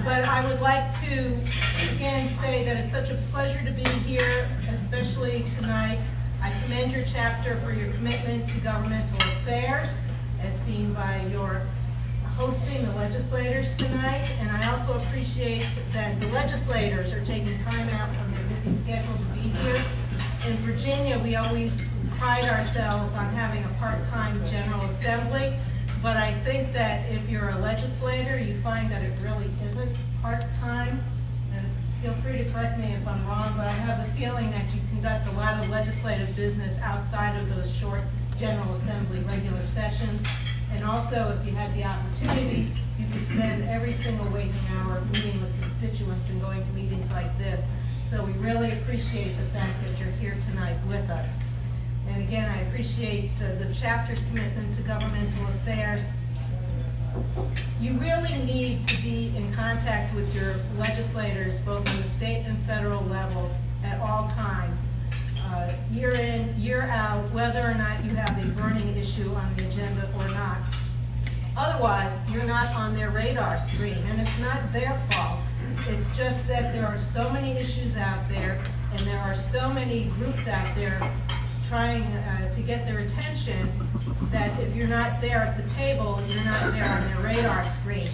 But I would like to, again, say that it's such a pleasure to be here, especially tonight. I commend your chapter for your commitment to governmental affairs, as seen by your hosting the legislators tonight. And I also appreciate that the legislators are taking time out from their busy schedule to be here. In Virginia, we always pride ourselves on having a part-time General Assembly. But I think that if you're a legislator, you find that it really isn't part-time. And feel free to correct me if I'm wrong, but I have the feeling that you conduct a lot of legislative business outside of those short General Assembly regular sessions. And also, if you had the opportunity, you could spend every single waking hour meeting with constituents and going to meetings like this. So we really appreciate the fact that you're here tonight with us. And again, I appreciate the chapter's commitment to governmental affairs. You really need to be in contact with your legislators, both on the state and federal levels, at all times, year in, year out, whether or not you have a burning issue on the agenda or not. Otherwise, you're not on their radar screen, and it's not their fault. It's just that there are so many issues out there, and there are so many groups out there trying to get their attention, that if you're not there at the table, you're not there on their radar screen.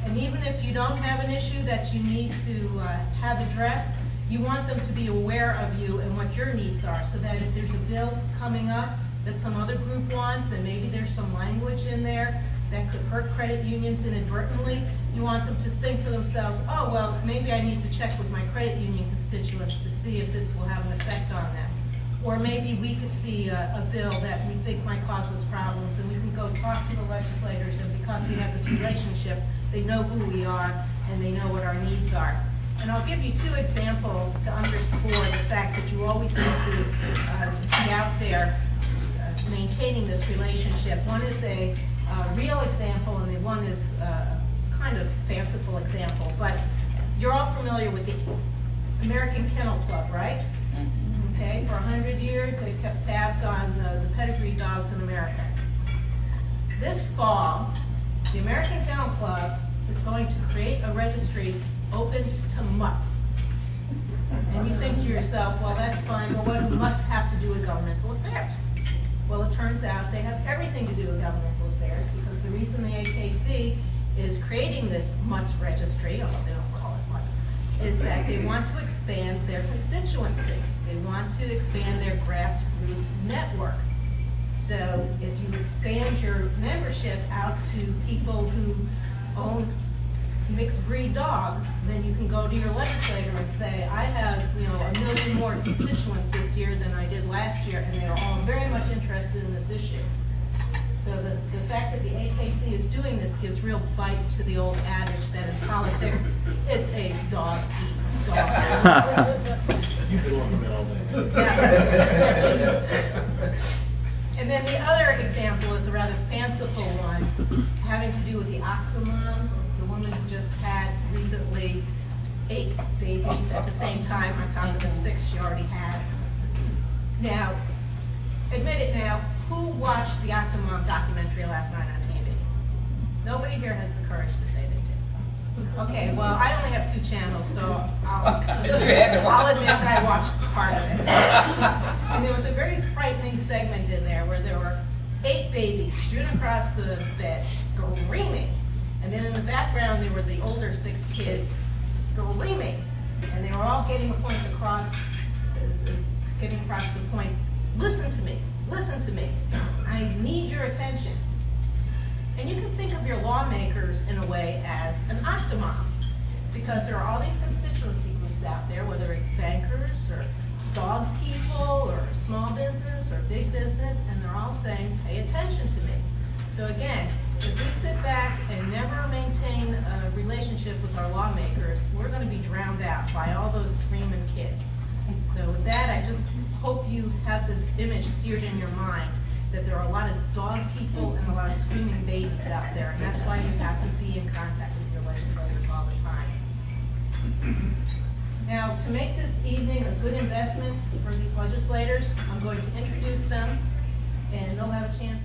And even if you don't have an issue that you need to have addressed, you want them to be aware of you and what your needs are, so that if there's a bill coming up that some other group wants, and maybe there's some language in there that could hurt credit unions inadvertently, you want them to think to themselves, oh, well, maybe I need to check with my credit union constituents to see if this will have an effect on them. Or maybe we could see a bill that we think might cause us problems, and we can go talk to the legislators, and because we have this relationship, they know who we are and they know what our needs are. And I'll give you two examples to underscore the fact that you always need to be out there maintaining this relationship. One is a real example, and the one is kind of fanciful example, but you're all familiar with the American Kennel Club, right? Okay, for 100 years, they've kept tabs on the pedigree dogs in America. This fall, the American Kennel Club is going to create a registry open to mutts. And you think to yourself, well, that's fine, but what do mutts have to do with governmental affairs? Well, it turns out they have everything to do with governmental affairs, because the reason the AKC is creating this mutts registry, although they don't call it mutts, is that they want to expand their constituency. They want to expand their grassroots network. So if you expand your membership out to people who own mixed breed dogs, then you can go to your legislator and say, I have, 1 million more constituents this year than I did last year, and they are all very much interested in this issue. So the fact that the AKC is doing this gives real bite to the old adage that in politics, it's a dog eat dog. You could walk them all day. Yeah. And then the other example is a rather fanciful one, having to do with the Octomom, the woman who just had recently 8 babies at the same time on top of the 6 she already had. Now, admit it now, who watched the Octomom documentary last night on TV? Nobody here has the courage to say they did. Okay, well, I only have 2 channels, so I'll admit that I watched part of it. And there was a very frightening segment in there where there were 8 babies strewn across the bed, screaming. And then in the background, there were the older 6 kids screaming. And they were all getting across the point, listen to me, listen to me. I need your attention. And you can think of your lawmakers in a way as an Octomom, because there are all these constituency groups out there, whether it's bankers or dog people or small business or big business, and they're all saying, pay attention to me. So again, if we sit back and never maintain a relationship with our lawmakers, we're going to be drowned out by all those screaming kids. So with that, I just hope you have this image seared in your mind that there are a lot of dog people and a lot of screaming babies out there, and that's why you have to be in contact with your legislators all the time. Now, to make this evening a good investment for these legislators, I'm going to introduce them, and they'll have a chance